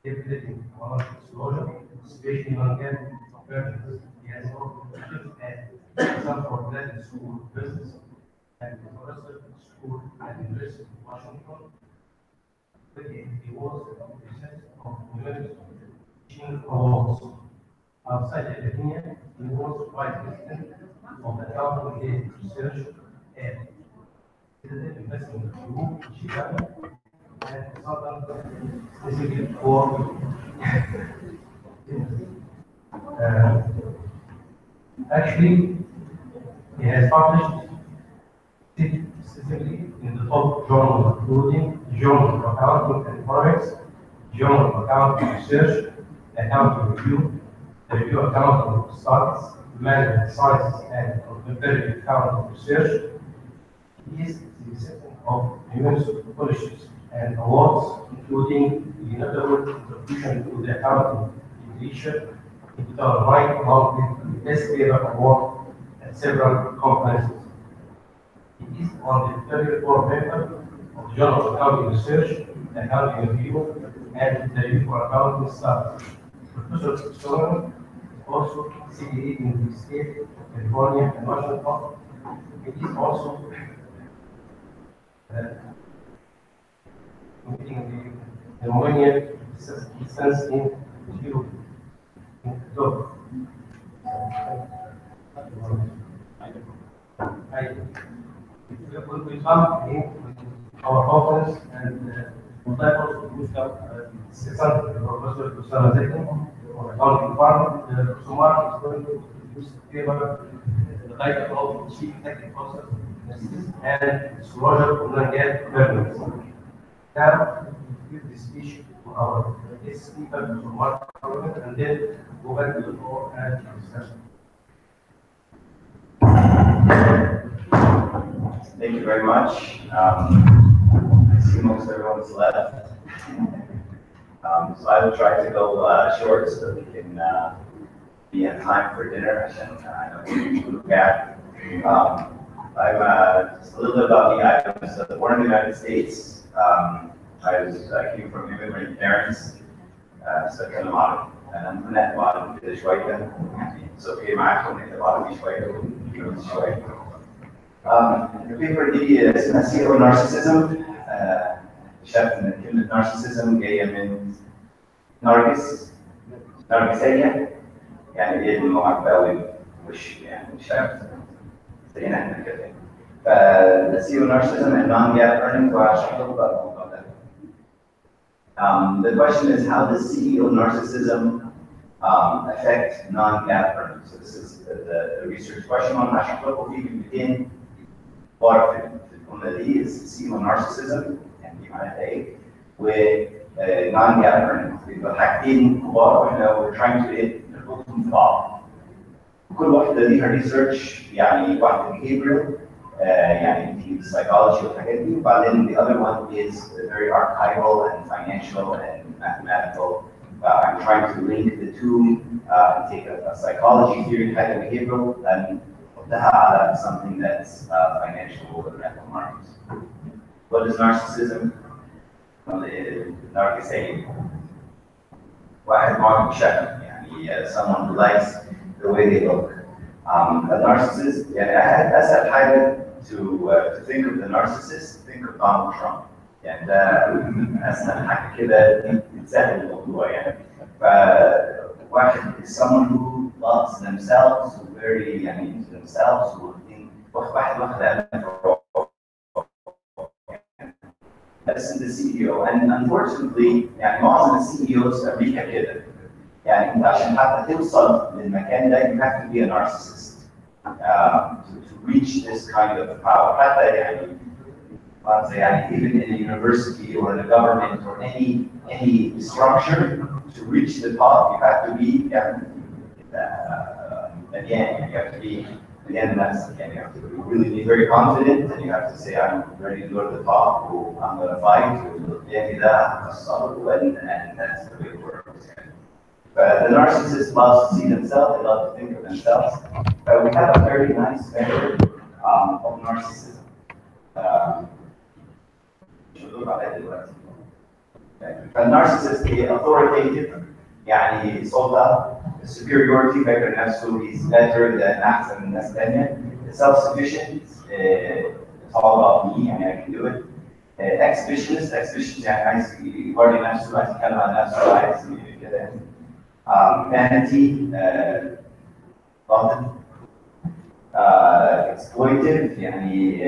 Calculating our disclosure, especially non-GAAP purchases, has also and some for graduate school business and professor school at the University of Washington. He was the recipient of numerous teaching awards. Outside academia, he was vice president of the Accounting Research and Investment Group in Chicago. And specifically for actually, he has published specifically in the top journals, including Journal of Accounting and Forex, Journal of Accounting Research, Accounting Review, the Review of Accounting Studies, Management Sciences, and Comparative Accounting Research. He is the recipient of numerous scholarships and awards, including the notable contribution to the accounting literature in 2009, along with the Best Paper Award at several conferences. He is on the editorial board member of the Journal of Accounting Research, the Accounting Review, and the Review for Accounting Studies. Professor Solomon is also CPA in the state of California and Washington. It is also meeting the Romanian distance in October. We come in our conference and would like also to discuss Professor Kusama Zeki on accounting department. Professor Mark is going to introduce the paper, the title of Chief Technical Officer and Disclosure of Non-GAAP Earnings. Now, give this speech to our guest speaker, Professor Mark, and then go back to the floor and discussion. Thank you very much. I see most everyone's left. So I will try to go short so we can be in time for dinner. And I know you look at. I'm just a little bit about me. I was born in the United States. I came from immigrant parents. سكن العرب. أنا من العرب كده شوية. So okay, معاكم إنت العربي شوية شوية. The paper دي اسمها CEO Narcissism. اكتشفت إن كلمة Narcissism جاية من نرجسية. يعني دي المعبى وش يعني مش عارف زينا احنا كده. The CEO Narcissism and non-GAAP earnings وهشرح لكم بقى الموضوع ده. The question is, how does CEO Narcissism affect non-GAAP earnings? So this is the research question. I'm هشرح لكم فيه كلمتين بعرف الجملة دي is CEO Narcissism يعني دي معناها ايه؟ و non-GAAP earnings بيبقى حاجتين كبار واحنا we're trying to نربطهم في بعض. كل واحدة ليها ريسيرش يعني واحدة behavioral يعني في psychology والحاجات دي وبعدين the other one is very archival and financial and mathematical. I'm trying to link the two, take a psychology theory kind of behavioral and putها على something that's financial or capital markets. What is narcissism? Narcissism. واحد معجب بشكل يعني someone who likes the way they look. A narcissist, يعني أسهل حاجة to think of the narcissist, think of Donald Trump. يعني ده أسهل حاجة كده تسهل الموضوع يعني. فواحد is someone who loves themselves, very يعني into themselves, واحد واخد That's the CEO, and unfortunately يعني معظم CEOs في أمريكا كده. يعني انت عشان حتى توصل للمكان ده you have to be a narcissist to reach this kind of power. حتى يعني even in a university or in a government or any structure to reach the top you have to be again you have to be again, that's again, you have to really be very confident, and you have to say, I'm ready to go to the top, or I'm going to fight, or and that's the way it works. But the narcissist loves to see themselves, they love to think of themselves. But we have a very nice measure of narcissism. فالنارسيسست هي authoritative يعني سلطة superiority فاكر نفسه he's better than أحسن من الناس الثانية self sufficient it's all about me يعني I can do it exhibitionist يعني عايز يوري نفسه عايز يتكلم عن نفسه عايز كده vanity باطل exploitive يعني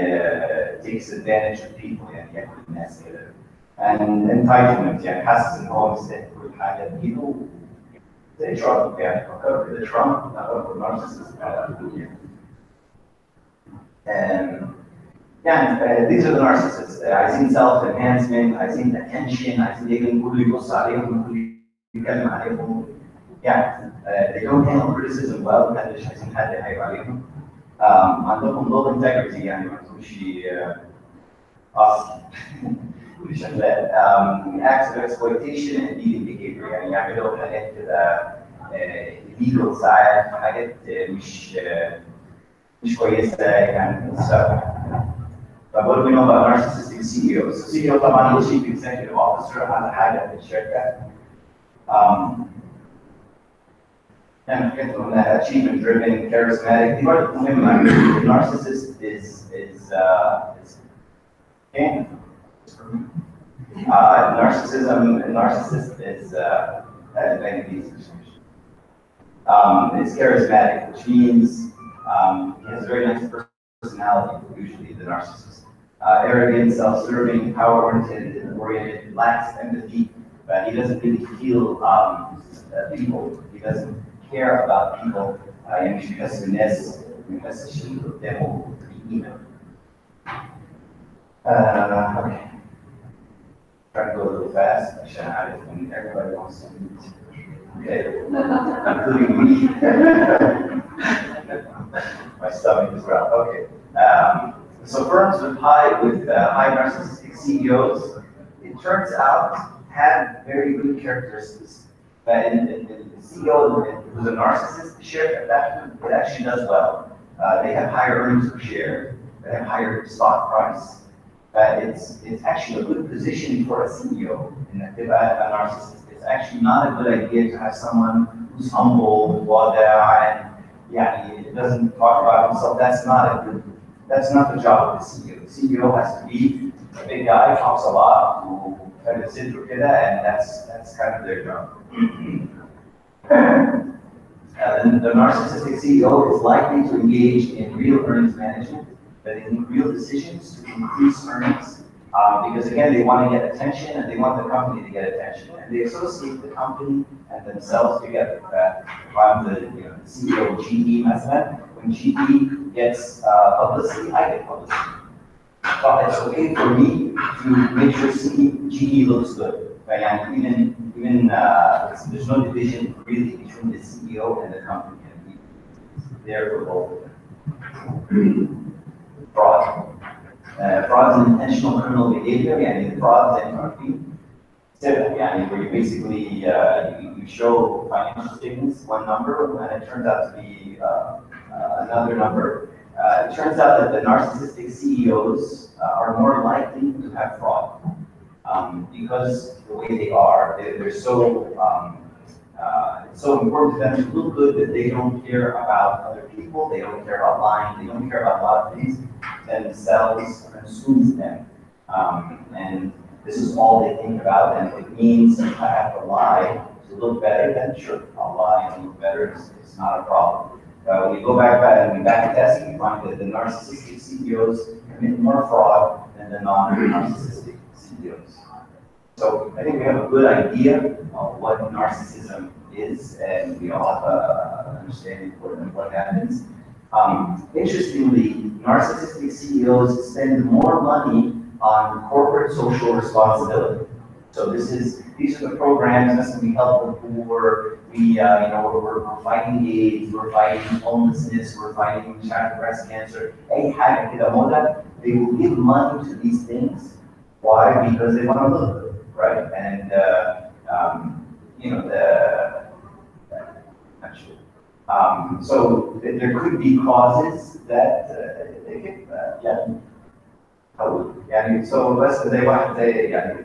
takes advantage of people يعني ياكل الناس كده and entitlement يعني حاسس ان هو مستحق كل حاجه بايده زي ترامب يعني فكرت في ترامب هو نارسيسست يعني these are the narcissists عايزين self enhancement عايزين attention عايزين يجي كله يبص عليهم كله يتكلم عليهم يعني they don't handle criticism well محدش عايزين حد يعيب عليهم عندهم low integrity يعني ما عندهمش اصل كل شغال acts of exploitation and needing behavior يعني يعملوا حاجات كده illegal ساعات حاجات مش كويسه يعني But what do we know about narcissistic CEOs? So CEO طبعا هو chief executive officer على حاجه في الشركه يعني حاجات قلناها achievement driven charismatic دي برضه مهمه the narcissist is narcissist is is charismatic, which means he has a very nice personality. Usually, the narcissist, arrogant, self-serving, power-oriented, lacks empathy, but he doesn't really feel people. He doesn't care about people. مش بيحس بالناس، بيحسش اللي قدامه بقيمة. Okay. Try to go a little fast. عشان أعرف إن everybody wants to meet. Okay, including me. My stomach as well. Okay. So firms with high narcissistic CEOs, it turns out, have very good characteristics. But in the CEO who's a narcissist, the share it actually does well. They have higher earnings per share. They have higher stock price. It's actually a good position for a CEO in a narcissist. It's actually not a good idea to have someone who's humble, and it doesn't talk about himself. That's not the job of the CEO. The CEO has to be a big guy, talks a lot, who kind of sits through that, and that's kind of their job. The narcissistic CEO is likely to engage in real earnings management, but in real decisions to increase earnings. Because again, they want to get attention and they want the company to get attention. And they associate the company and themselves together. If I'm the CEO of GE, when GE gets publicity, I get publicity. But it's okay for me to make sure GE looks good. Right? And even there's no division really between the CEO and the company. It's there for both of them. Fraud. Fraud is intentional criminal behavior, and fraud is where you basically you show financial statements, one number, and it turns out to be another number. It turns out that the narcissistic CEOs are more likely to have fraud because the way they are, they're so it's so important to them to look good that they don't care about other people, they don't care about lying, they don't care about a lot of things. Themselves consumes them, and this is all they think about. And if it means I have to lie to look better, then sure, I'll lie and look better. It's not a problem. When you go back test, you find that the narcissistic CEOs commit more fraud than the non-narcissistic CEOs. So I think we have a good idea of what narcissism is, and we all have an understanding of what happens. Interestingly, narcissistic CEOs spend more money on corporate social responsibility. So these are the programs that we help the poor, we're fighting AIDS, we're fighting homelessness, we're fighting child breast cancer, أي حاجة كده موجة, they will give money to these things. Why? Because they want to look good, right? And so there could be causes that they get, so let's say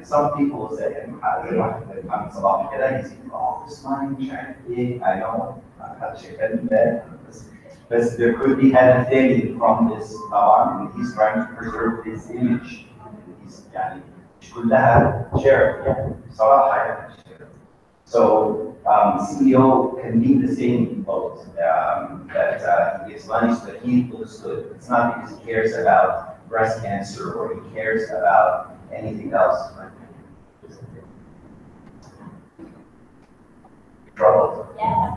some people say, oh, this money, I know, but there could be had a failure from this and he's trying to preserve his image. He's كلها share, صراحة. So CEO can be the same boat, that he gives money so that he looks good. It's not because he cares about breast cancer or he cares about anything else. Trouble? Yeah.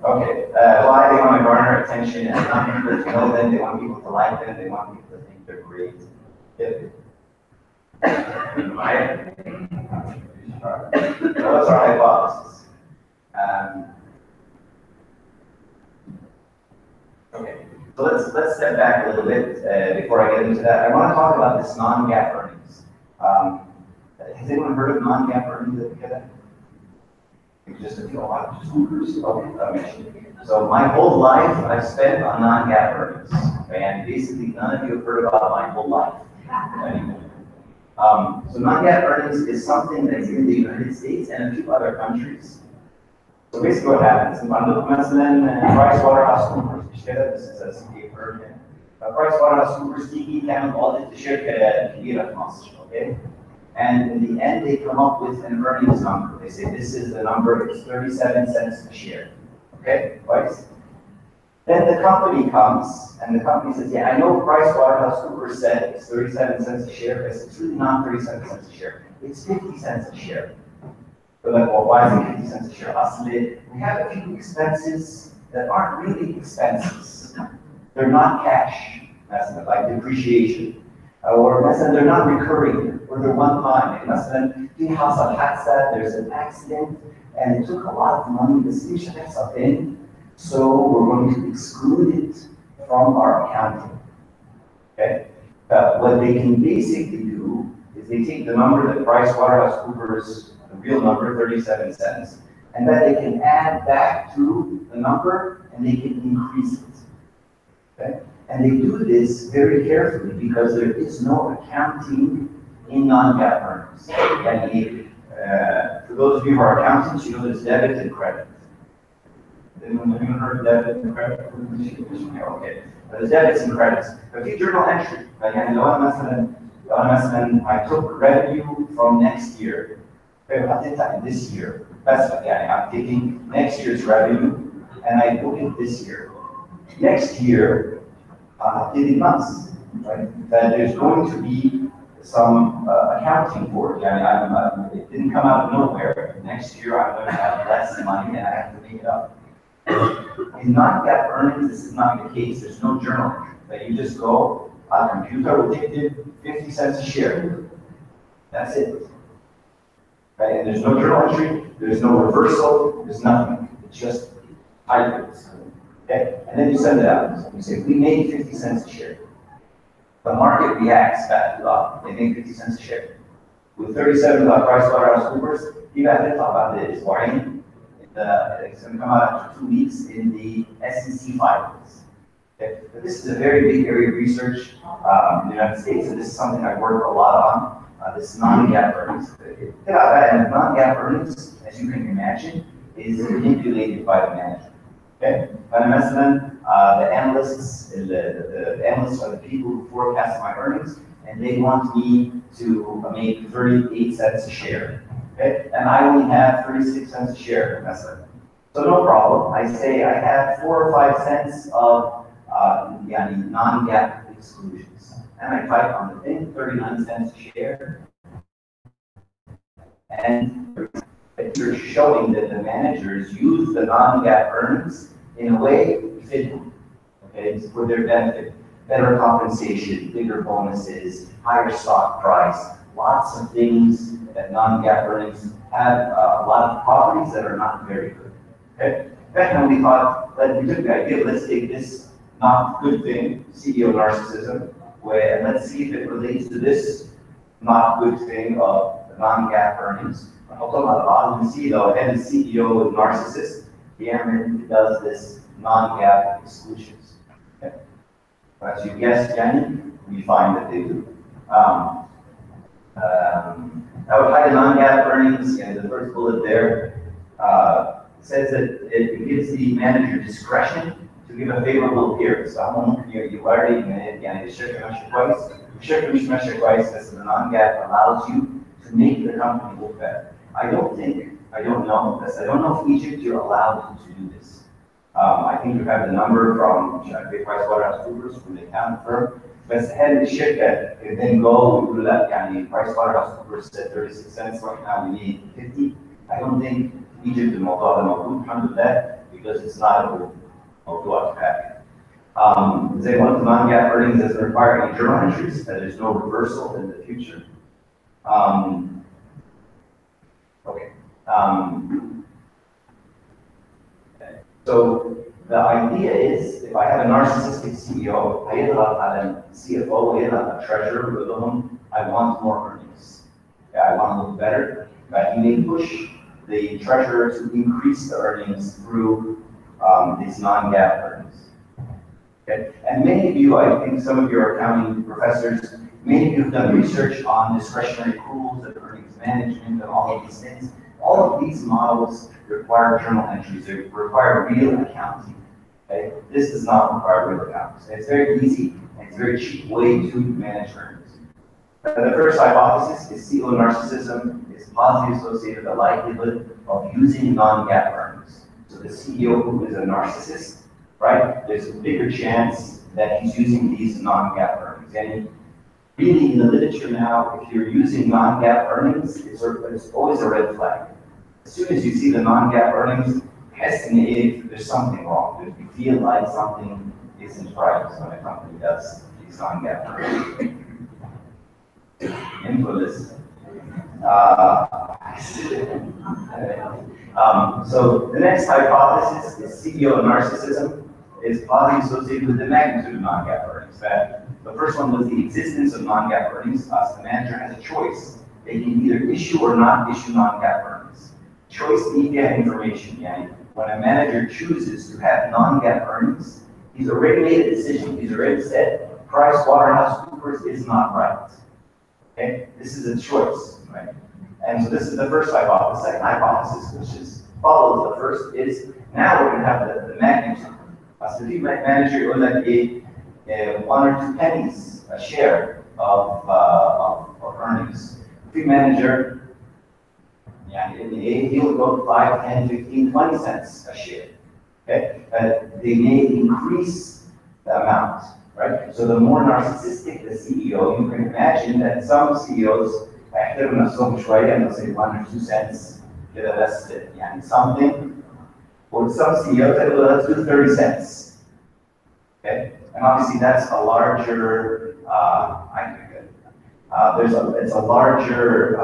Okay. Why they want to garner attention and not people to know them, they want people to like them, they want people to think they're great. Yeah. Right? What's our hypothesis? Okay. So let's step back a little bit before I get into that. I want to talk about this non-GAAP earnings. Has anyone heard of non-GAAP earnings? Just a few okay. So my whole life I've spent on non-GAAP earnings, and basically none of you have heard about my whole life anymore. So non-GAAP earnings is something that's in the United States and a few other countries. So basically what happens, PricewaterhouseCoopers, this is a CPA firm. PricewaterhouseCoopers تيجي تعمل audit لشركة كبيرة في مصر, okay? And in the end, they come up with an earnings number. They say this is the number, it's 37 cents a share, okay? Twice. Then the company comes, and the company says, yeah, I know PricewaterhouseCoopers said it's 37 cents a share, but it's really not 37 cents a share. It's 50 cents a share. They're like, well, why is it 50 cents a share? Actually, we have a few expenses that aren't really expenses. They're not cash, like depreciation. Or they're not recurring, or they're one time. There's an accident, and it took a lot of money. So we're going to exclude it from our accounting. Okay? What they can basically do is they take the number that PricewaterhouseCoopers, the real number, 37 cents, and then they can add back to the number and they can increase it. Okay? And they do this very carefully because there is no accounting in non-GAAP earnings. For those of you who are accountants, you know there's debit and credit. Anyone heard of debit and credit? Okay. There's debits and credits. If you journal entry, I took revenue from next year. This year. That's I'm taking next year's revenue and I book it this year. Next year, months, right? That there's going to be some accounting for it. It didn't come out of nowhere. Next year, I'm going to have less money and I have to make it up. In non-GAAP earnings, this is not the case. There's no journal entry. That you just go, a computer will take 50 cents a share. That's it. Right? And there's no journal entry, there's no reversal, there's nothing. It's just hybrids. Okay? And then you send it out. You say, we made 50 cents a share. The market reacts back to up. They make 50 cents a share. With 37 PricewaterhouseCoopers, you have to talk about this warning. It's going to come out after 2 weeks in the SEC filings. Okay? But this is a very big area of research in the United States, and this is something I work a lot on. This non-GAAP earnings. And non-GAAP earnings, as you can imagine, is manipulated by the manager. Okay? The analysts, the analysts are the people who forecast my earnings, and they want me to make 38 cents a share. Okay? And I only have 36 cents a share. So no problem. I say I have 4 or 5 cents of non-GAAP exclusions. And I type on the thing, 39 cents a share. And you're showing that the managers use the non-GAAP earnings in a way fitting, okay, for their benefit. Better compensation, bigger bonuses, higher stock price, lots of things that non-GAAP earnings have a lot of properties that are not very good. Okay? Then we thought that we took the idea, let's take this not good thing, CEO narcissism, where let's see if it relates to this not good thing of the non-GAAP earnings. You see the head CEO narcissist, he does this non-GAAP exclusions. Okay? As you guessed, Jenny, we find that they do. I would hide the non-GAAP earnings, and the first bullet there says that it gives the manager discretion to give a favorable appearance. You already يعني الشركة ماشية كويس، الشركة مش ماشية كويس بس the non-GAAP allows you to make the company look better. I don't know if Egypt you're allowed to do this. I think you have the number from PricewaterhouseCoopers from the accounting firm. بس هل الشركة then go ويقول لك يعني PricewaterhouseCoopers said 36 cents right now we need 50. I don't think Egypt الموضوع ده موجود الحمد لله because it's not a موضوع كفاية. They want the non-GAAP earnings as required in journal entries, that there's no reversal in the future. Okay. So the idea is, if I have a narcissistic CEO, هيضغط على CFO, ويضغط على treasurer, ويقول لهم I want more earnings. Yeah, I want to look better, but he may push the treasurer to increase the earnings through these non-GAAP earnings. Okay? And many of you, I think some of your accounting professors, many of you have done research on discretionary accruals and earnings management and all of these things. All of these models require journal entries. They require real accounting. Okay? This does not require real accounting. It's very easy and it's a very cheap way to manage earnings. The first hypothesis is CEO narcissism is positively associated with the likelihood of using non-GAAP earnings. So the CEO who is a narcissist, right, there's a bigger chance that he's using these non-GAAP earnings. And really in the literature now, if you're using non-GAAP earnings, it's always a red flag. As soon as you see the non-GAAP earnings, estimate there's something wrong. If you feel like something isn't right when a company does these non-GAAP earnings. Infamous. So the next hypothesis is CEO narcissism is positively associated with the magnitude of non-GAAP earnings. The first one was the existence of non-GAAP earnings. The manager has a choice. They can either issue or not issue non-GAAP earnings. Choice media information. Yeah. When a manager chooses to have non-GAAP earnings, he's already made a decision. He's already said PricewaterhouseCoopers is not right. Okay, this is a choice, right? And so this is the first hypothesis. The second hypothesis, which is follows the first, is now we're going to have the magnitude. So if you manager, you're going to get 1 or 2 pennies a share of earnings. If you manager, yeah, he'll go to 5, 10, 15, 20 cents a share. Okay, they may increase the amount. Right? So the more narcissistic the CEO, you can imagine that some CEOs يحترموا نفسهم شوية and they'll say 1 or 2 cents كده بس يعني something. Or some CEOs say, well, let's do 30 cents. Okay? And obviously that's a larger it's a larger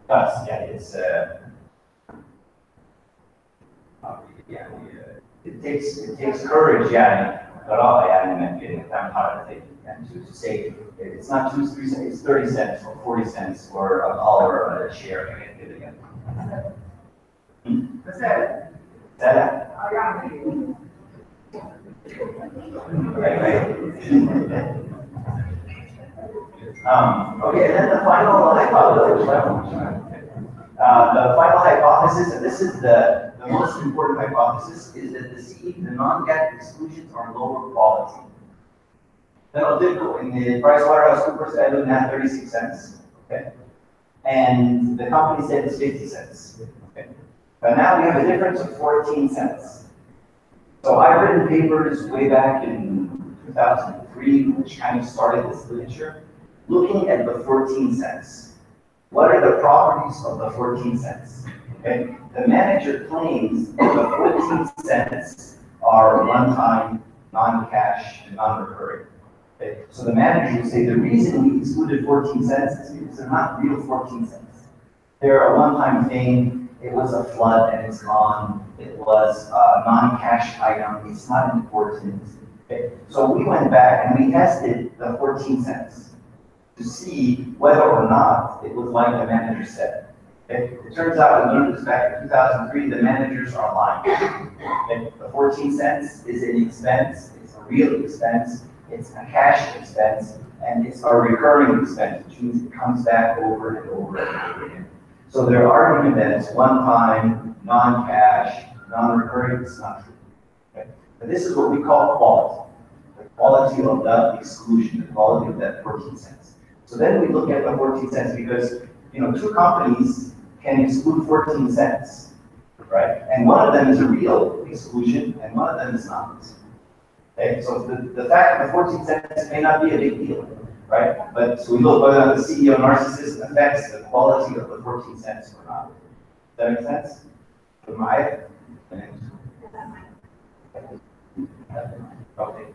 cuts. Yeah, it's it takes courage, yeah. I'm hard to think to say it's not 2, 3 cents, it's 30 cents or 40 cents or a dollar a share. What's that? Okay, and then the final hypothesis, and this is the most important hypothesis, is that the non-GAAP exclusions are lower quality. Then in the PricewaterhouseCoopers guideline had 36 cents, okay? And the company said it's 50 cents, okay? But now we have a difference of 14 cents. So I've written papers way back in 2003, which kind of started this literature, looking at the 14 cents. What are the properties of the 14 cents? Okay? The manager claims that the 14 cents are one-time, non-cash, and non-recurring. Okay? So the manager will say the reason we excluded 14 cents is because they're not real 14 cents. They're a one-time thing. It was a flood and it's gone. It was a non-cash item. It's not important. Okay? So we went back and we tested the 14 cents to see whether or not it was like the manager said. Okay? It turns out, we learned this back in 2003, the managers are lying. Okay? The 14 cents is an expense. It's a real expense. It's a cash expense. And it's a recurring expense, which means it comes back over and over and over again. So their argument that it's one-time, non-cash, non-recurring is not true. Okay? But this is what we call quality. The quality of the exclusion, the quality of that 14 cents. So then we look at the 14 cents because, two companies can exclude 14 cents, right? And one of them is a real exclusion and one of them is not. Okay, so the fact that the 14 cents may not be a big deal, right? But so we look whether the CEO narcissism affects the quality of the 14 cents or not. Does that make sense? Okay.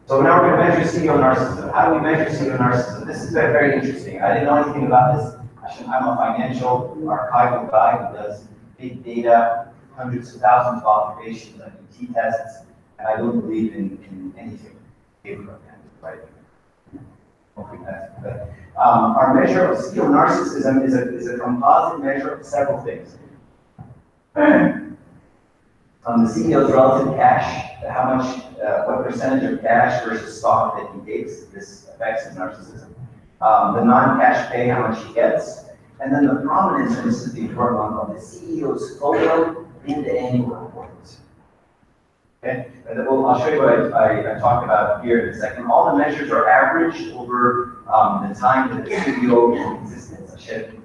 So now we're going to measure CEO narcissism. How do we measure CEO narcissism? This is very, very interesting. I didn't know anything about this. I'm a financial archival guy who does big data, hundreds of thousands of observations, I do t-tests, and I don't believe in anything. Right? Okay, our measure of CEO narcissism is a composite measure of several things. The CEO's relative cash, how much, what percentage of cash versus stock that he takes, this affects his narcissism. The non-cash pay, how much he gets, and then the prominence, and this is the important one, of the CEO's photo in the annual report. Okay, I'll show you what I talked about here in a second. All the measures are averaged over the time that the CEO is in existence.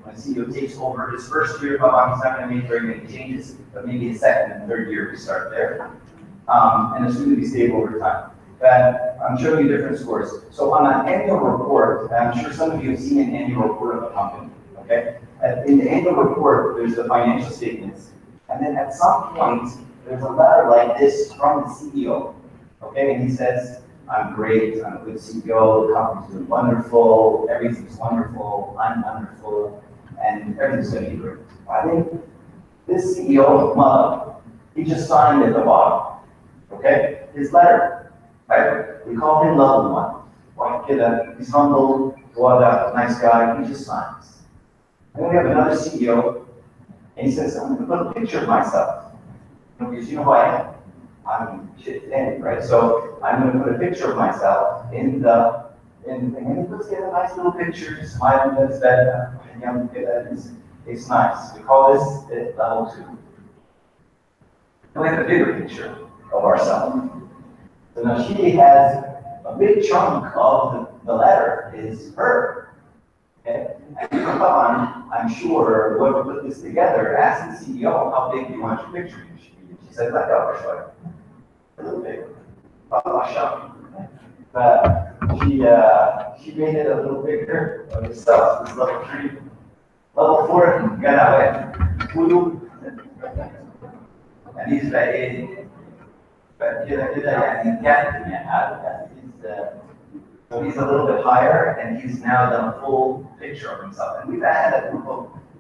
When the CEO takes over his first year, he's not going to make very many changes, but maybe his second and third year we start there. And assume to be stable over time. But I'm showing you different scores. So on an annual report, I'm sure some of you have seen an annual report of a company. Okay, in the annual report, there's the financial statements, and then at some point, there's a letter like this from the CEO. Okay, and he says, "I'm great. I'm a good CEO. The company's doing wonderful. Everything's wonderful. I'm wonderful, and everything's going to be great." I think this CEO, Mother, he just signed at the bottom. Okay, his letter. Right? We call him level one. White kid, he's humble, nice guy. He just signs. Then we have another CEO, and he says, "I'm going to put a picture of myself, because you know who I am. I'm shit Danny, right? So I'm going to put a picture of myself in the and he puts together a nice little picture, smiling at his bed. It's nice. We call this level two. Then we have a bigger picture of ourselves. So now she has a big chunk of the letter is her. Okay? And come on, I'm sure whoever put this together asked the CEO, "How big do you want your picture to be?" She said, "Like that, a little bigger." But she made it a little bigger of herself. This level 3. Level 4, got away. And he's like, but so he's a little bit higher, and he's now done a full picture of himself. And we've had a group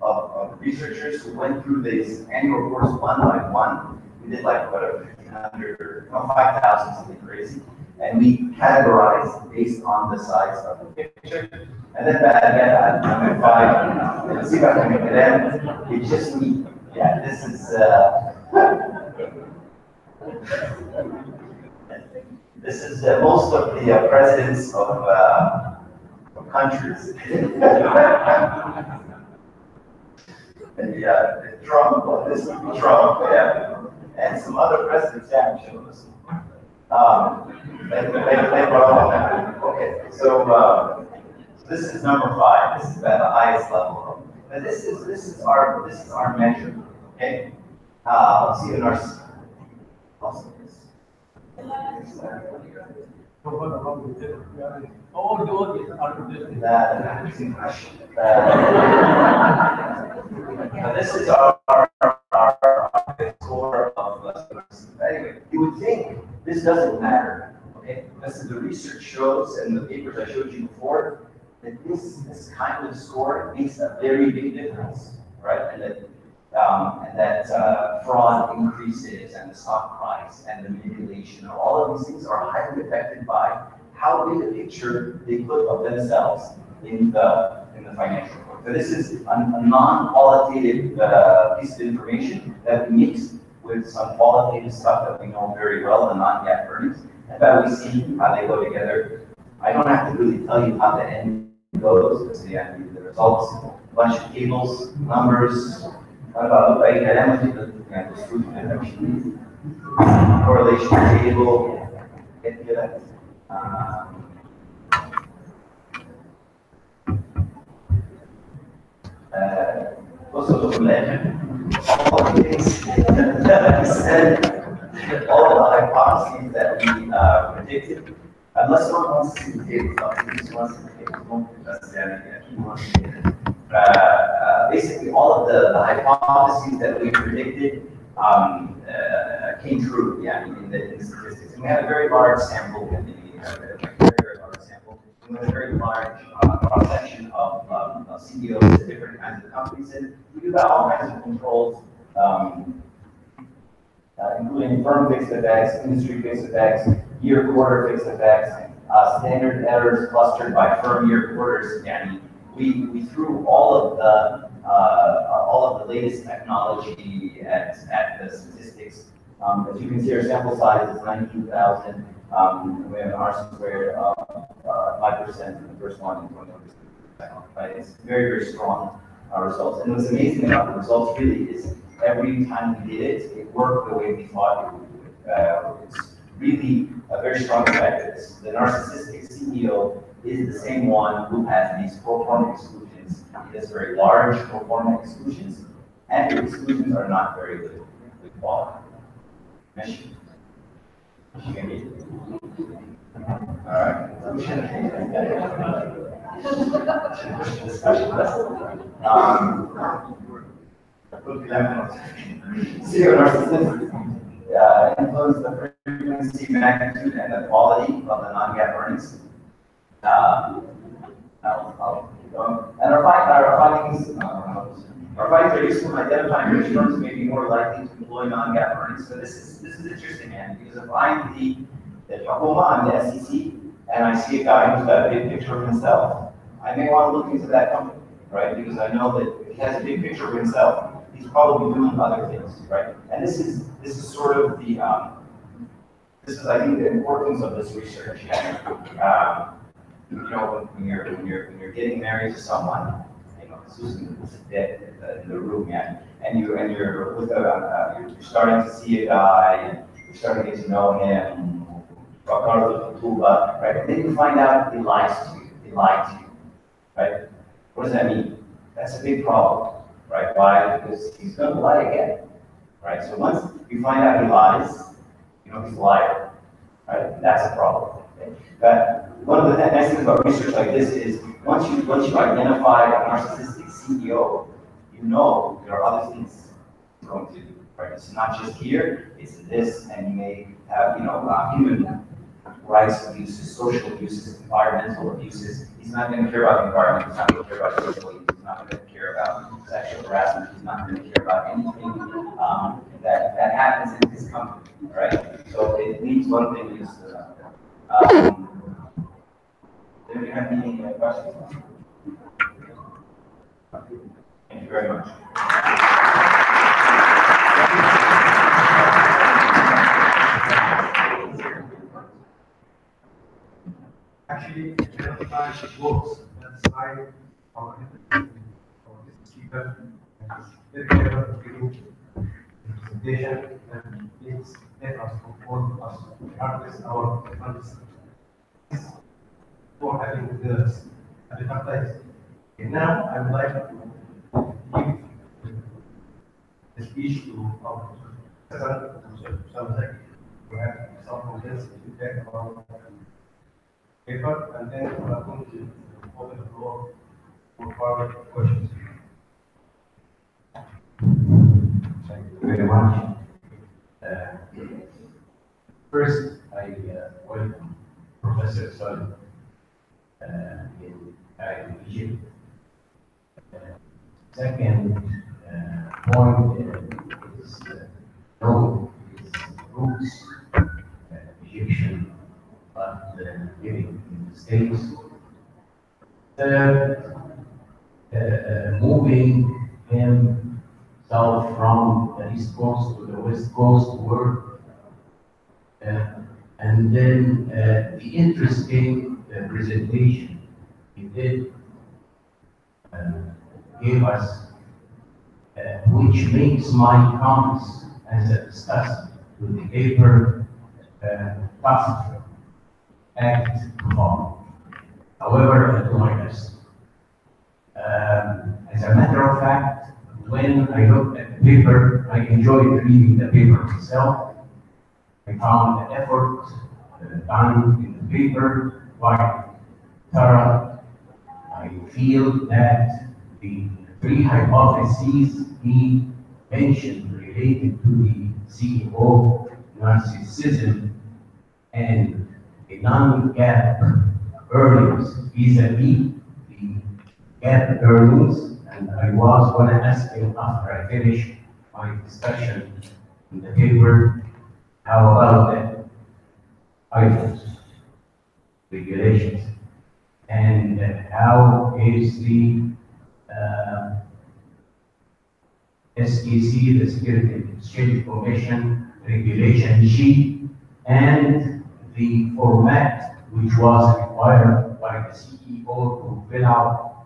of researchers who went through these annual reports one by one. We did like what, 1,500 or 5,000, something crazy. And we categorized based on the size of the picture. And then again, I'm at 5. Let's see if I can make it end. It's just me. Yeah, this is. This is most of the presidents of countries. And Trump, well, this would be Trump, yeah, and some other presidents, yeah, I'm showing this. Okay, so this is number 5. This is at the highest level. But this is our measure. Okay, let's see in our. This is our score of anyway, you would think this doesn't matter, okay? the research shows, and the papers I showed you before, that this kind of score makes a very big difference, right? And that fraud increases, and the stock price, and the manipulation, all of these things are highly affected by how big a picture they put of themselves in the financial report. So this is a non-qualitative piece of information that we mix with some qualitative stuff that we know very well, the non-GAAP earnings, and that we see how they go together. I don't have to really tell you how the end goes, because the results, a bunch of tables, numbers, correlation table, get that. Also, all of the things that we said, all of the hypotheses that we predicted, unless someone wants to see the table, basically all of the hypotheses that we predicted came true, in the statistics. And we had a very large sample, very large sample. We had a very large cross-section of CEOs of different kinds of companies, and we do got all kinds of controls, including firm fixed effects, industry fixed effects, year quarter fixed effects, standard errors clustered by firm year quarters. And we threw all of the latest technology at the statistics. As you can see, our sample size is 19,000. We have an R-squared of 5% in the first one and 21%. Right? It's very, very strong results. And what's amazing about the results really is every time we did it, it worked the way we thought it would. It's really a very strong effect. The narcissistic CEO is the same one who has these pro forma exclusions. He has very large pro forma exclusions, and the exclusions are not very good quality. Michigan. All right. CEO narcissism influence the frequency, magnitude, and the quality of the non-GAAP earnings. I'll keep going. And our findings are useful in identifying which firms may be more likely to employ non-GAAP earnings. So this is interesting, man, because if I'm the Hukuma, I'm the SEC, and I see a guy who's got a big picture of himself, I may want to look into that company, right? Because I know that if he has a big picture of himself, he's probably doing other things, right? And this is sort of the this is, I think, the importance of this research. You know, when you're getting married to someone, you know, Susan is dead in the room, and you're with you're starting to see a guy, and you're starting to get to know him, right? And then you find out he lies to you. He lied to you, right? What does that mean? That's a big problem, right? Why? Because he's going to lie again, right? So once you find out he lies, you know he's a liar, right? That's a problem. Okay? But one of the nice things about research like this is once you identify a narcissistic CEO, you know there are other things he's going to do, right? It's not just here, it's this, and you may have, human rights abuses, social abuses, environmental abuses. He's not going to care about the environment, he's not going to care about social abuse, he's not going to care about sexual harassment, he's not going to care about anything that happens in his company, right? So it leads one thing leads to another. Do you have any questions? Thank you very much. Actually, identify works. That's why our this speaker is very clever to do presentation and it's let us support us to harness our funds for having the advertising. And now I would like to give the speech to our President, to have some condensed feedback about paper, and then we are going to open the floor for further questions. Thank you very much. First, I welcome second point is no, it's roots, Egyptian, but living in the States. Third, moving him south from the East Coast to the West Coast to work. And then the interesting presentation he did gave us, which makes my comments as a discussant to the paper tough act to follow. However, I do my best. As a matter of fact, when I looked at the paper, I enjoyed reading the paper itself. I found the effort done in the paper quite thorough. I feel that the three hypotheses he mentioned related to the CEO narcissism and the non-gap earnings vis-a-vis the gap earnings, and I was going to ask him after I finish my discussion in the paper, how about that items, regulations, and how is the SEC, the Security and Exchange Commission Regulation G, and the format which was required by the CEO to fill out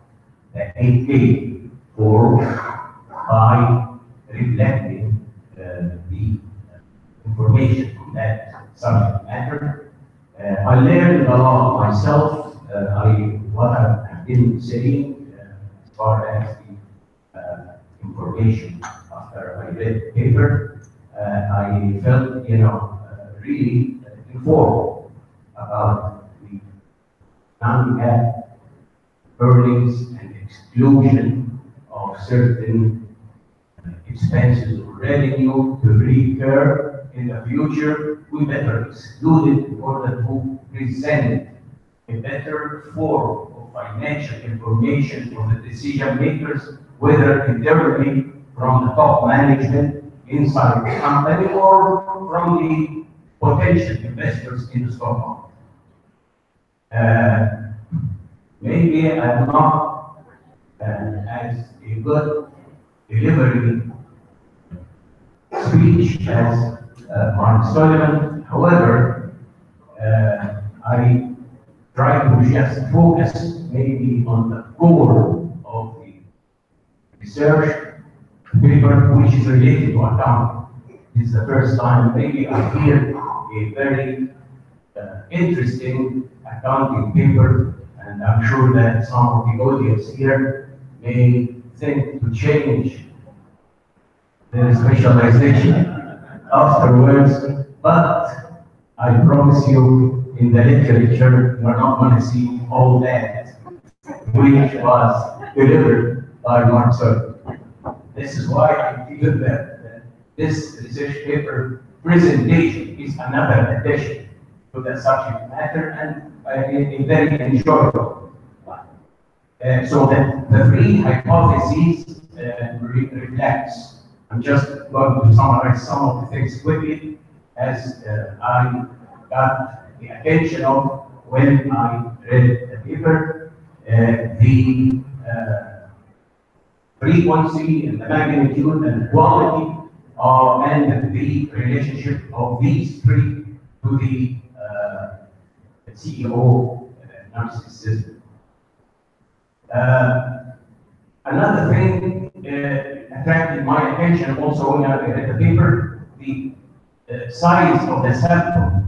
the 8K form by reflecting the information on that subject matter. I learned a lot myself. What I've been saying as far as the information after I read the paper, I felt, really informed about the non-GAAP earnings and exclusion of certain expenses or revenue to recur in the future. We better exclude it in order to present a better form of financial information for the decision makers, whether internally from the top management inside the company or from the potential investors in the stock market. Maybe I'm not as a good delivery speech as Mark Sullivan. However, I try to just focus maybe on the core of the research paper, which is related to accounting. This is the first time maybe I hear a very interesting accounting paper, and I'm sure that some of the audience here may think to change their specialization afterwards, but I promise you, in the literature, we're not going to see all that which was delivered by Mark Sullivan. This is why I feel that this research paper presentation is another addition to the subject matter, and a very enjoyable one. So that the three hypotheses reflects. I'm just going to summarize some of the things quickly as I got the attention of when I read the paper. The frequency and the magnitude and the quality and the relationship of these three to the CEO narcissism. Another thing attracted my attention also when I read the paper, the size of the sample.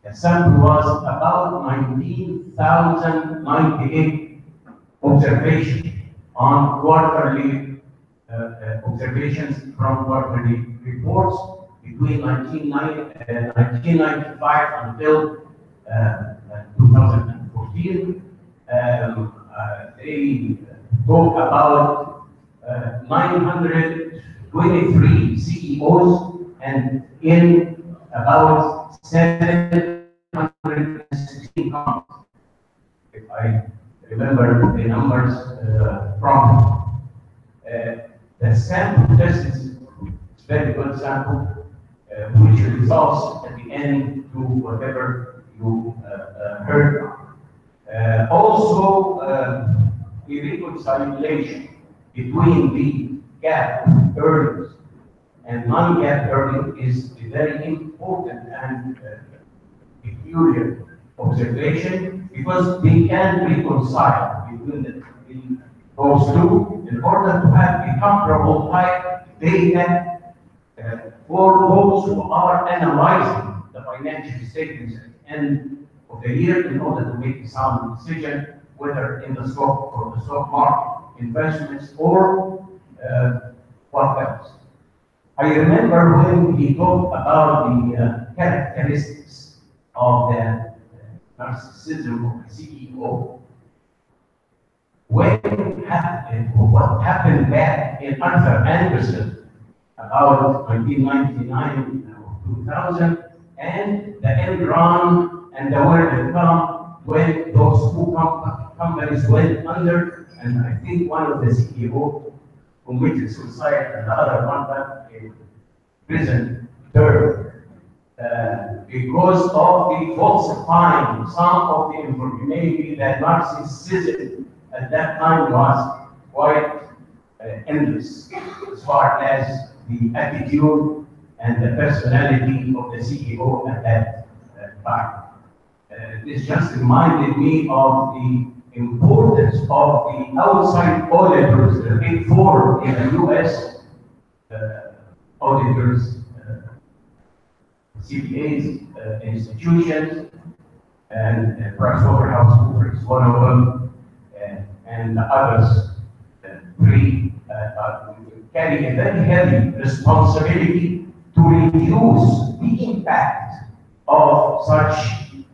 The sample was about 19,098 observations on quarterly observations from quarterly reports between 1995 until 2014. They talk about 923 CEOs and in about 716 companies, if I remember the numbers from The sample test is very good sample, which results at the end to whatever you heard. Also, the reconciliation between the gap earnings and non-gap earning is a very important and peculiar observation, because they can reconcile between those two in order to have a comparable type data for those who are analyzing the financial statements at the end of the year in order to make a sound decision whether in the stock or the stock market investments or what else. I remember when he talked about the characteristics of the narcissism of the CEO. What happened back in Arthur Anderson about 1999 or 2000, and the Enron and the WorldCom, when those two companies went under, and I think one of the CEO committed suicide and the other one got a prison term because of the falsifying some of the information. Maybe that narcissism at that time was quite endless as far as the attitude and the personality of the CEO at that time. This just reminded me of the importance of the outside auditors, the big four in the US auditors, CPAs, institutions, and PricewaterhouseCoopers is one of them, and the others, three, carry a very heavy responsibility to reduce the impact of such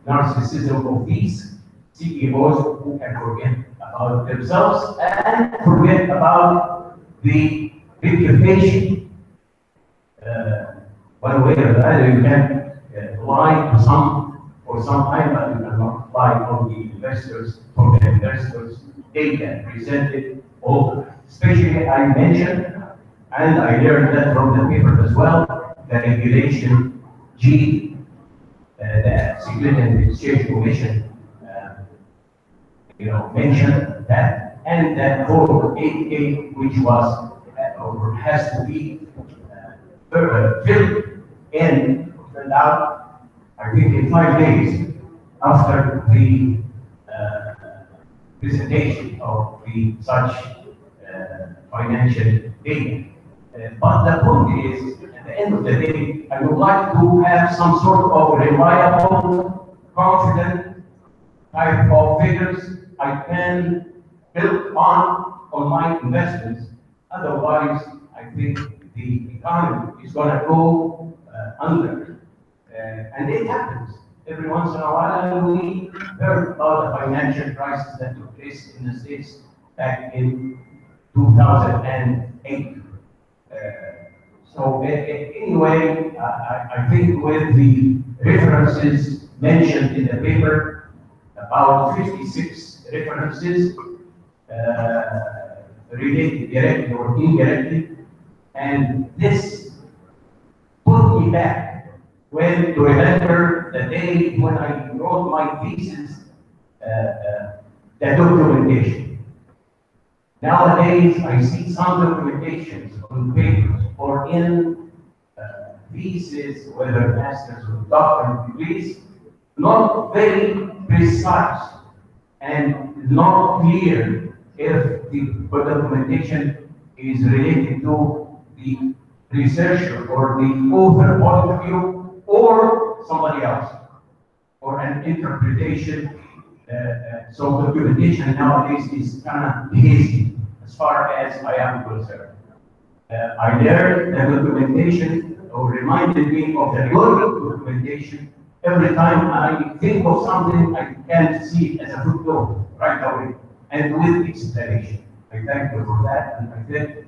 narcissism of these CEOs who can forget about themselves and forget about the reputation. One way or the other, you can lie to some for some time, but you cannot lie on the investors, for the investors' data presented all the time. Especially, I mentioned, and I learned that from the paper as well, the regulation G, the Securities and Exchange Commission, mentioned that, and that Form 8A, which was or has to be filled in, turned out, I think, in 5 days after the presentation of such financial data. But the point is, at the end of the day, I would like to have some sort of reliable, confident type of figures I can build on my investments. Otherwise, I think the economy is going to go under. And it happens every once in a while. And we heard about the financial crisis that took place in the States back in 2008. So anyway, I think with the references mentioned in the paper, about 56 references related directly or indirectly, and this put me back to remember the day when I wrote my thesis, the documentation. Nowadays, I see some documentations on papers or in theses, whether master's or doctorate degrees, not very precise and not clear if the documentation is related to the researcher or the author point of view or somebody else, or an interpretation. So documentation nowadays is kind of hazy as far as I am concerned. I learned that documentation or reminded me of the good documentation. Every time I think of something, I can see it as a footnote right away and with explanation. I thank you for that, and I think it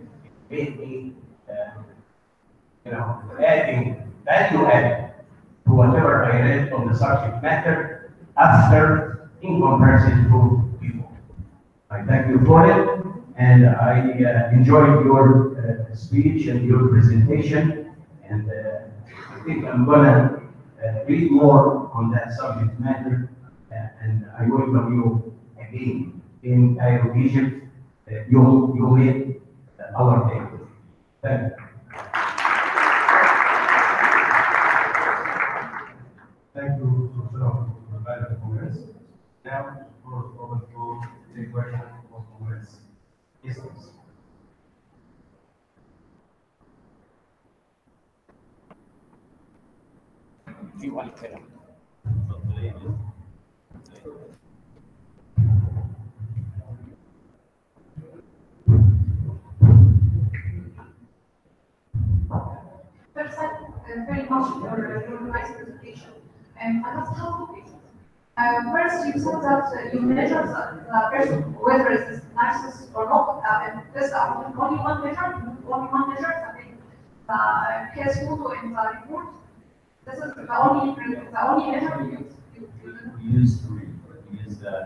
made me, adding value added to whatever I read on the subject matter after in comparison to people. I thank you for it, and I enjoyed your speech and your presentation, and I think I'm gonna read more on that subject matter, and I welcome you again in Cairo, Egypt. You made our day. Thank you. Thank you, Professor, for providing the comments. Now, the floor is open to take questions or comments. Yes, please. في واحد كلام. First, very much for your nice presentation. And I must have two questions. First, you said that you measure the person, whether it is narcissist or not, and this only one measure, the case photo in the report. This is the only measure you use. We use three. We use the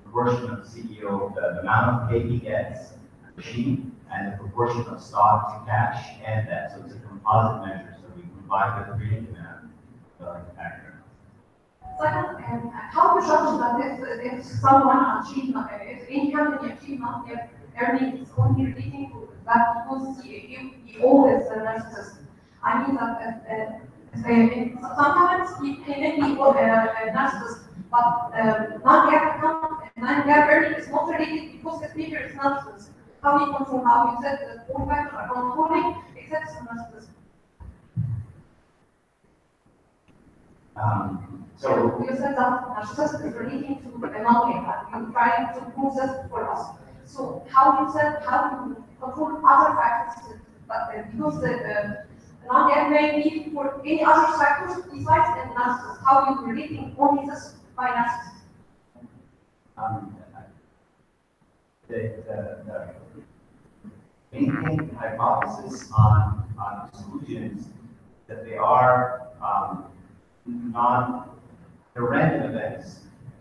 proportion of CEO, the amount of pay he gets, she, and the proportion of stock to cash, and that. So it's a composite measure. So we combine the three and factor. Second, how to judge that if someone achieved, if any company achieved not yet earning is only relating to that because CEO is a narcissist. I mean that sometimes he may be a narcissist, but non-GAAP earning is not related because his behavior is narcissist. How you control, how you set the four factors are controlling except narcissist. So you said that narcissism is relating to a non-GAAP. You're trying to prove this for us. So how you control other factors, but because the non-GAAP may be for any other factors besides the narcissist. How you relating only this by narcissist? The main hypothesis on solutions that they are they're random events.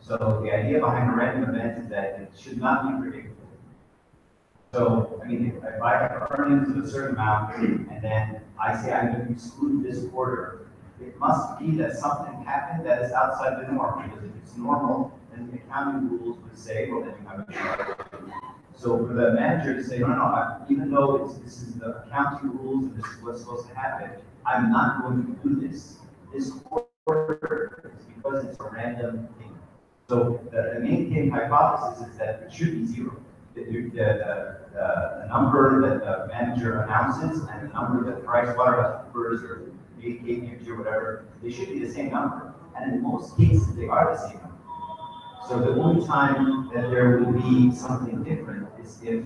So the idea behind a random event is that it should not be predictable. So, I mean, if I have earnings of a certain amount and then I say I'm going to exclude this quarter, it must be that something happened that is outside the norm. Because if it's normal, then the accounting rules would say, well, then you have a charge. So for the manager to say, no, even though this is the accounting rules and this is what's supposed to happen, I'm not going to do this quarter because it's a random thing. So the main hypothesis is that it should be zero. The number that the manager announces and the number that PricewaterhouseCoopers or KPMG or whatever, they should be the same number. And in most cases, they are the same number. So the only time that there will be something different is if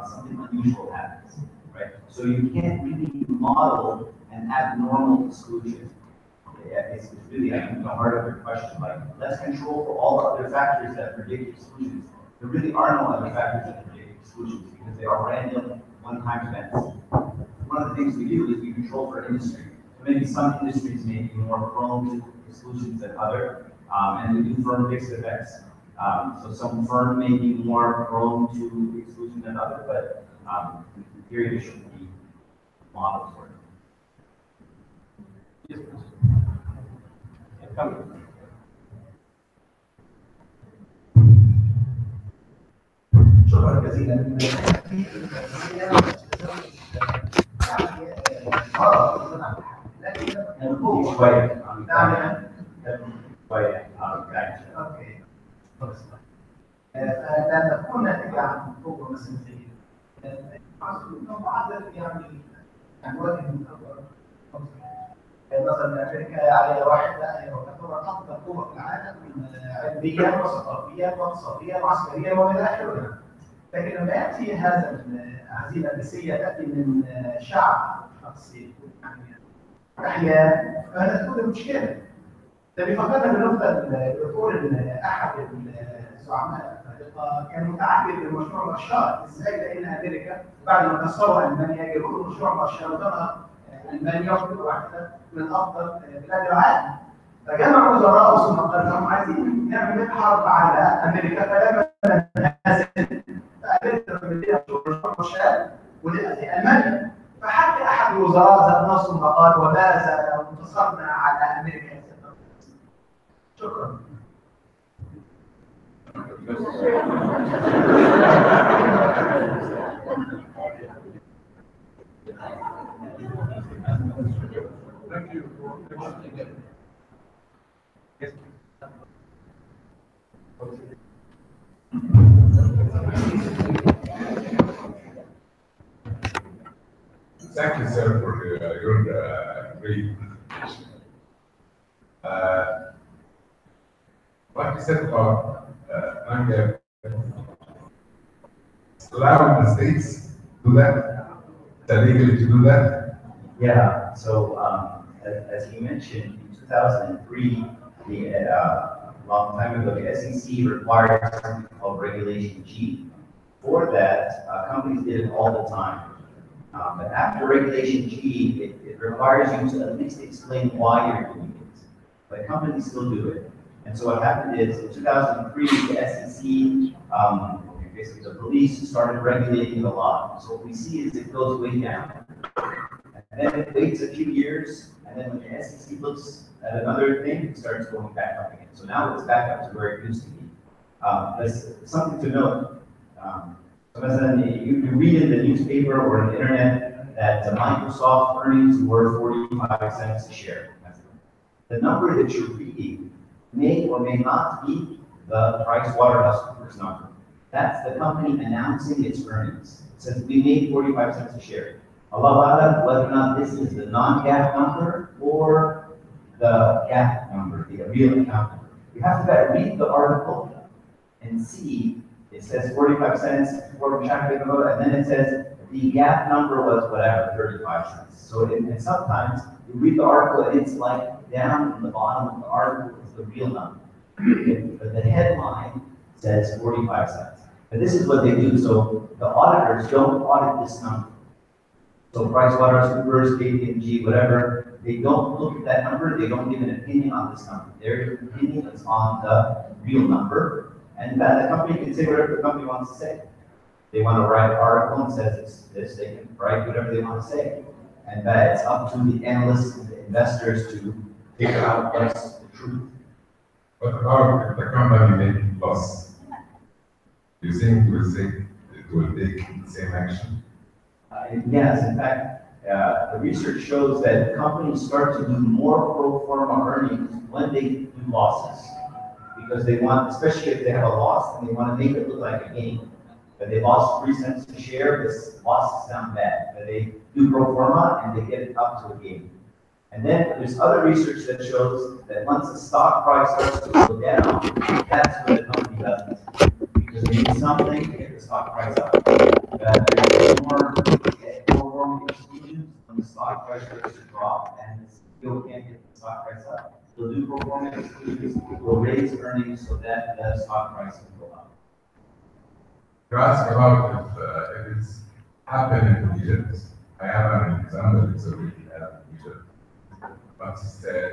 something unusual happens, right? So you can't really model an abnormal exclusion. It's really, I think, the heart of your question. Like, let's control for all other factors that predict exclusions. There really are no other factors that predict exclusions because they are random, one-time events. One of the things we do is we control for industry. So maybe some industries may be more prone to exclusions than other, and we do firm fixed effects. So some firm may be more prone to exclusion than other, but in theory there should be models for it. Yes, please. Come. شكرا جزيلا. لأن تكون ناتجة عن قوة مسؤولية. معدل يعني وجه من مثلا امريكا عليها واحد لا هي تعتبر اكبر قوه في العالم علميا وثقافيا واقتصاديا وعسكريا والى اخره. لكن لما ياتي هذه النسيه تاتي من شعب شخصي يعني احياء فهذا تكون المشكله. ده بيفكرنا بالنقطه اللي بتقول ان احد الزعماء الافارقه كان متعجب بمشروع مارشال، ازاي لان امريكا بعد ما كسروا المانيا جابوا مشروع مارشال وطلع المانيا واحده من افضل بلاد العالم. فجمع وزراء ثم قال لهم عايزين نعمل حرب على امريكا فلما ننهزم فامريكا ولألمانيا. فحتى أحد الوزراء ذات نفسه قال وماذا لو انتصرنا على أمريكا؟ شكرا. Thank you. Yes. Thank you, sir, for your great presentation. What you said about non-GAAP, allowing the states to do that, it's illegal to do that. Yeah, so as you mentioned, in 2003, long time ago, the SEC required something called Regulation G. For that, companies did it all the time. But after Regulation G, it requires you to at least explain why you're doing it. But companies still do it. And so what happened is, in 2003, the SEC, basically the police started regulating a lot. So what we see is it goes way down. And then it waits a few years, and then when the SEC looks at another thing, it starts going back up again. So now it's back up to where it used to be. There's something to note. So you read in the newspaper or on the internet that the Microsoft earnings were 45 cents a share. The number that you're reading may or may not be the PricewaterhouseCoopers number. That's the company announcing its earnings. It says we made 45 cents a share. Allah Alam, whether or not this is the non-GAAP number or the GAAP number, the real account number. You have to read the article and see it says 45 cents for traffic, and then it says the GAAP number was whatever, 35 cents. So and sometimes you read the article and it's like down in the bottom of the article is the real number. But the headline says 45 cents. And this is what they do. So the auditors don't audit this number. So PricewaterhouseCoopers, KPMG, whatever, they don't look at that number, they don't give an opinion on this number. Their opinion is on the real number, and the company can say whatever the company wants to say. They want to write an article and says it's this, they can write whatever they want to say. And it's up to the analysts and the investors to figure out what's the truth. What about if the company made loss? Do you think it will take the same action? Yes, in fact, the research shows that companies start to do more pro forma earnings when they do losses. Because they want, especially if they have a loss, and they want to make it look like a gain. But they lost 3 cents a share, this loss sounds bad. But they do pro forma and they get it up to a gain. And then there's other research that shows that once the stock price starts to go down, that's when the company does it. Because they need something to get the stock price up. There's more exclusions when the stock price starts to drop and still can't get the stock price up. They'll do performance exclusions, will raise earnings so that the stock price can go up. You ask about if it's happened in Egypt. I have an example, it's already happened in Egypt. But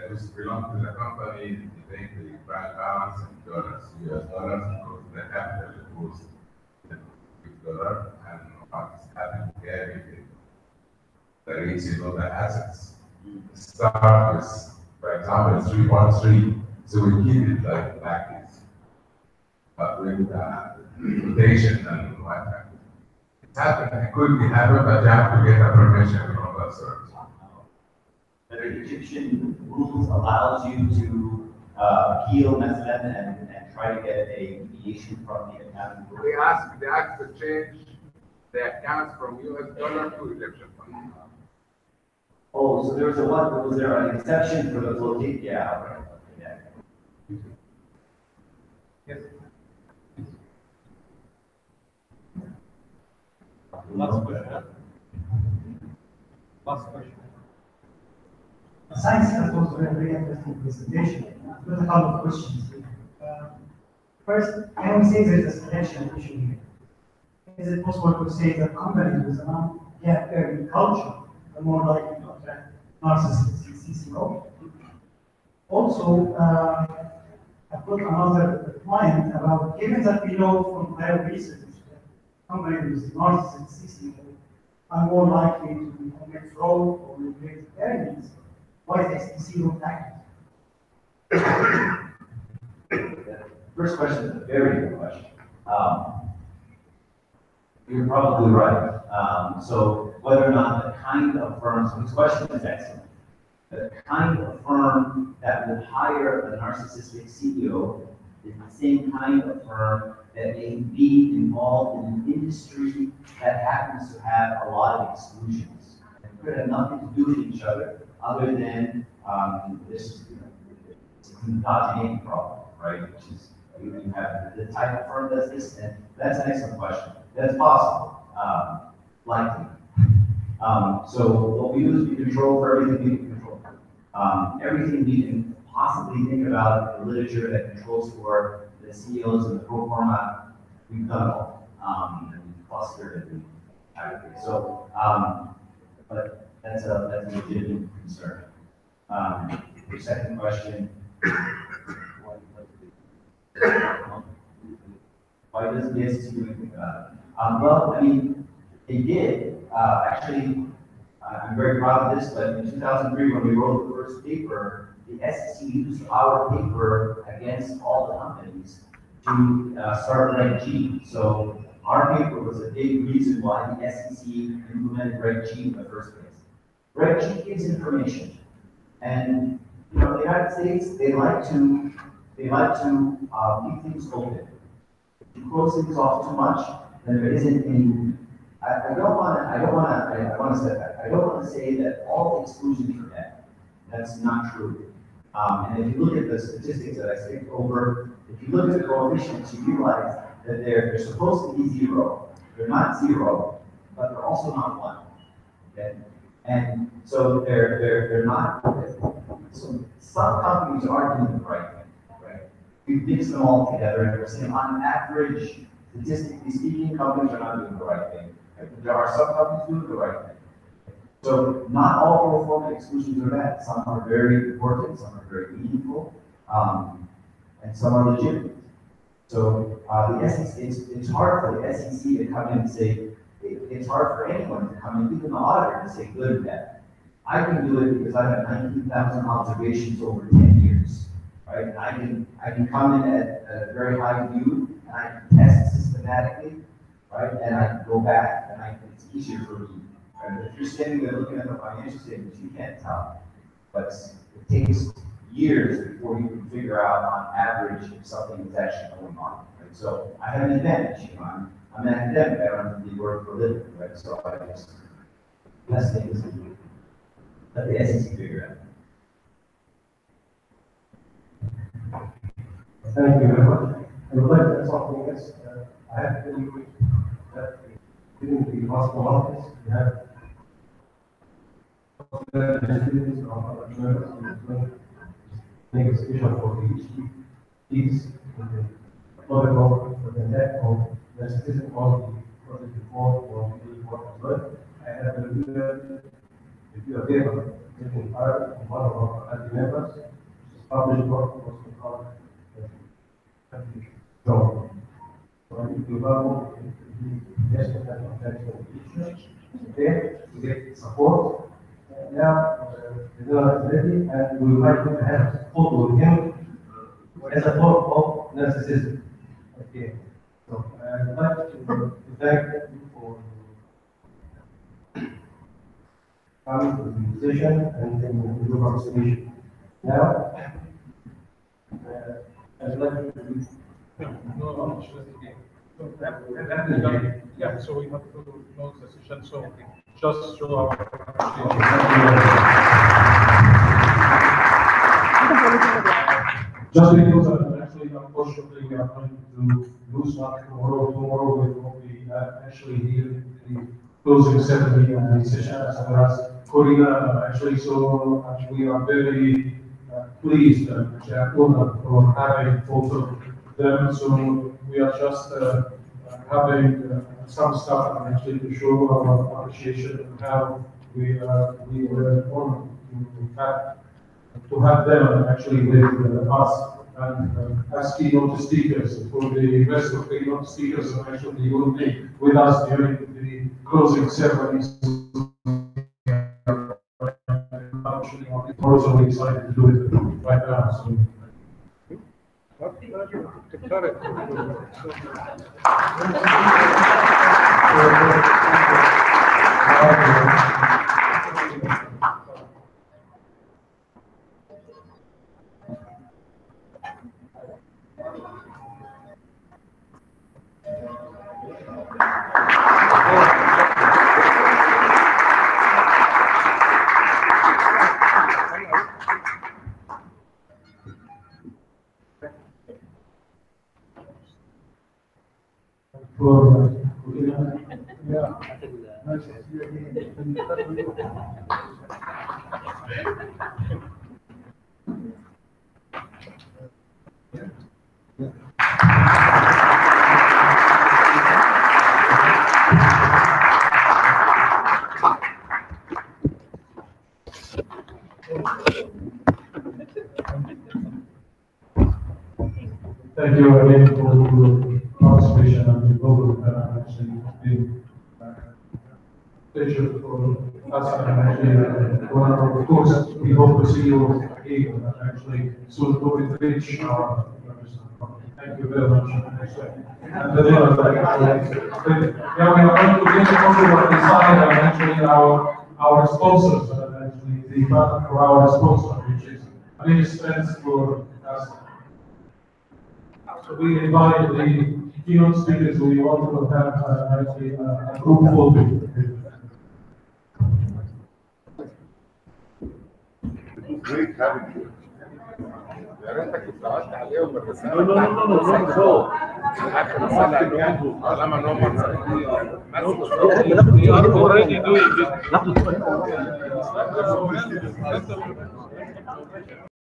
those belong to the company, they take the bank balance in dollars, US dollars, because the capital goes in dollar, and what is happening here, the rates, the assets. Start with, for example, 3.3, so we keep it like this. But with rotation and whatnot. It's happened, it could be happened, but you have to get a permission from the source. The Egyptian rules allows you to appeal Meslen and try to get a mediation from the accounting group. They ask to change the accounts from US dollar to Egyptian fund. Oh, so there was an exception for the floating? Yeah, right. Yeah. Yes. Last question. Last question. Thanks, that was a very interesting presentation. I've got a couple of questions. First, can we say there's a selection issue here? Is it possible to say that companies with a non-GAAP earning culture are more likely to attract narcissists in CCO? Also, I've got another point about, given that we know from prior research that companies with narcissistic CEO are more likely to commit fraud or regulate earnings. Why is SEC not active? First question is a very good question. You're probably right. So whether or not the kind of firm, so this question is excellent. The kind of firm that would hire a narcissistic CEO is the same kind of firm that may be involved in an industry that happens to have a lot of exclusions. And could have nothing to do with each other than this contagion problem, right? Which is you have the type of firm does this, and that's an excellent question. That's possible, likely. So what we do is we control for everything we can control. Everything we can possibly think about in the literature that controls for the CEOs and the pro forma, we've done all. And we've clustered and aggregate. So, but that's a legitimate concern. Your second question. Why does the SEC do anything about it? Well, I mean, they did. Actually, I'm very proud of this, but in 2003, when we wrote the first paper, the SEC used our paper against all the companies to start Reg G. So our paper was a big reason why the SEC implemented Reg G in the first place. Reg G gives information, and you know, the United States, they like to keep things open. If you close things off too much, then there isn't any. I don't want to say that all exclusions are bad. That's not true. And if you look at the statistics that I skipped over, if you look at the coefficients, you realize that they're supposed to be zero. They're not zero, but they're also not one. Okay? And so they're not. So some companies are doing the right thing, right? We mix them all together, and we're saying on average, statistically speaking, companies are not doing the right thing. There are some companies doing the right thing. So not all pro forma exclusions are bad. Some are very important, some are very meaningful, and some are legitimate. So the SEC, it's hard for the SEC to come in and say, it's hard for anyone to come in, even the auditor, and say good or bad. I can do it because I have 19,000 observations over 10 years, right? And I can come in at a very high view, and I can test systematically, right? And I can go back, and it's easier for me. Right? If you're standing there looking at the financial statements, you can't tell. But it takes years before you can figure out on average if something is actually going on. Right? So I have an advantage. You know, I'm an academic. I don't have to work for a living, right? So I just less things to do. Let the SEC figure it out. Thank you very much. I would like to add something else. I have to tell you that within the hospital office, we have negotiation for the fees, the protocol, for the net of the citizen of the project report or the report as well. I have a if you are there, getting hired from one of our members, which is published work, was called so if you are yes, there to get support. Now the donor is ready, and we would like to have support with him as a form of narcissism. Okay, so I would like to thank you for coming to the session and then your participation. Now, I'd like to yeah, so we have to close the session. So just show our just because actually, unfortunately, we are going to lose one tomorrow. Tomorrow we will be actually here in the closing ceremony of the session as well as Korea. Actually, so we are very pleased and honored for having fulfilled them. So we are just having some stuff and actually to show our appreciation and how we were honored to have them actually with us and as keynote speakers. For the rest of the keynote speakers, actually you will be with us during the closing ceremonies. I'm also excited to do it right now. So. Thank you again for your participation and the global actually been pleasure for us and actually of course we hope to see you again and actually soon to reach our thank you very much. And then, yeah, we are going to get also decide and actually our sponsors and actually the partner for our sponsor, which is a big expense for us. So we invite the keynote speakers. We want to have actually a group photo. Great having you. يا ريتك كنت عملت عليهم الرسالة. No. آخر رسالة عليهم طالما إن هم already doing it.